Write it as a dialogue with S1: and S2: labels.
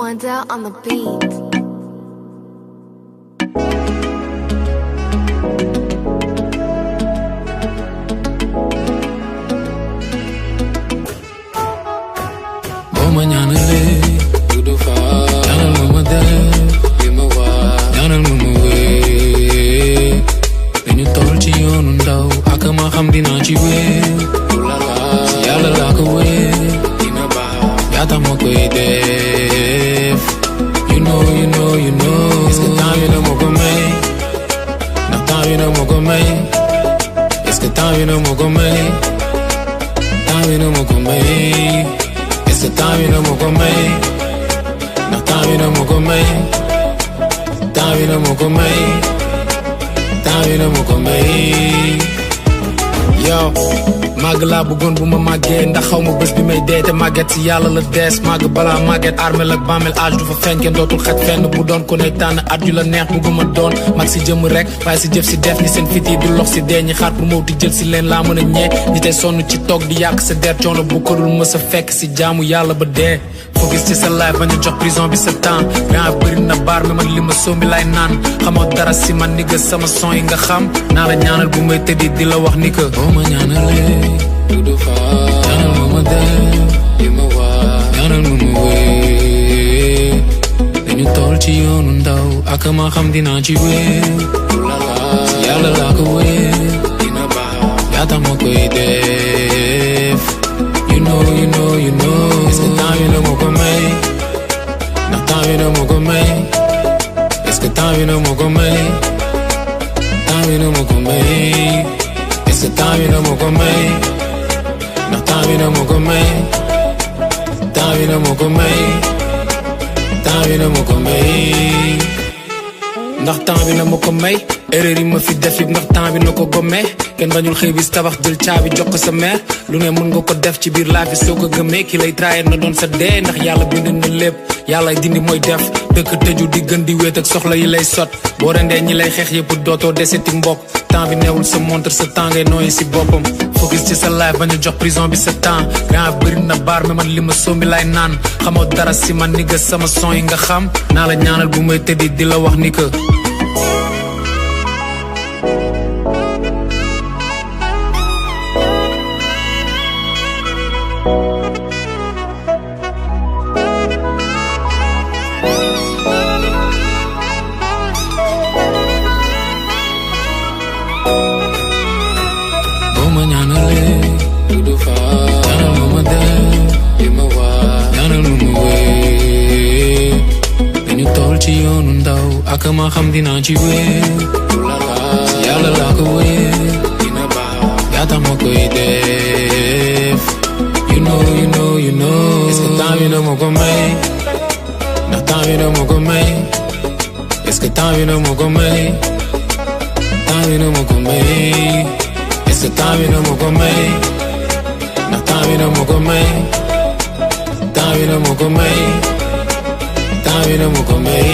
S1: Wonder on the beat.
S2: Boma ñaanale du fa ñaanal ma def li ma war ñaanal ma wéy dañu toll ci yoonu ndaw ak ma xam dinaa ci wéy yàlla laa ko wéy dina baax yaata ma koy def you know est-ce que temps yi na ma ko may ndax temps yi na ma ko may est-ce que temps yi na ma ko may temps yi na ma ko may est-ce que temps bi na ma ko may ndax temps bi na ma ko may temps bi na ma ko may temps bi na ma ko may yow màgg laa bëggoon bu ma màggee ndax xaw ma bés bi may dee te màgget si yàlla la dees màgg balaa màgget armel ak bàmmeel âge du fa feeñ kenn dootul xaj fenn bu doon ko ne tànn at yu la neex bëgguma doon mag si jëmm rek waaye si jëf si def ni seen fit yi du lox si dee ñi xaar pour mawti jël si leen laa mën a ñee ñi tey sonn ci toog di yàq sa der coono bu ko dul mës a fekk si jaamu yàlla ba dee focus ci sa life bañu jox prison bi sa temps grand bëri na baar mi man li ma sombi lay naan xamoo dara si man ni nga sama son yi nga xam naa la ñaanal bu may tëddi di la wax ni que boo ma ñaanalee du fa ñaanal ma def li ma war ñaanal ma wéy dañu toll ci yoonu ndaw ak ma xam dinaa ci wéy yàlla laa ko wéy dina baax yaata ma koy def you know est-ce que temps bi na ma ko may ndax temps bi na ma ko may est-ce que temps bi na ma ko may temps bi na ma ko may est-ce que temps bi na ma ko may ndax temps bi na ma ko may temps bi na ma ko may temps bi na ma ko may ndax temps bi na ma ko may erreur yi ma fi def yëpp ndax temps bi na ko gommee kenn bañul xëy bis tabax jël caabi jox ko sa mère lu ne mën nga ko def ci biir laa fi soo ko gëmee ki lay trahir na doon sa dee ndax yàlla bind na lépp yàlla dindi mooy def dëkk tëju di gën di wéet ak soxla yi lay sot boo rendee ñi lay xeex yëpp dootoo deseti mbokk temps bi neewul sa montre sa temps ngay nooyi si boppam focus ci sa life bañu jox prison bi sa temps grand bëri na baar mi man li ma sombi lay naan xamoo dara si man ni nga sama son yi nga xam naa la ñaanal bu may tëddi di la wax ni que ma ñaanalee du fa ñaanal ma def li ma war ñaanal ma wéy dañu toll ci yoonu ndaw ak ma xam dinaa ci wéy yàlla laa ko wéy dina baax yaata ma koy def you know est-ce que temps bi na ma ko may ndax temps bi na ma ko may est-ce que temps bi na ma ko may temps bi na ma ko may est-ce que temps bi na ma ko may ndax temps bi na ma ko may temps bi na ma ko may temps bi na ma ko may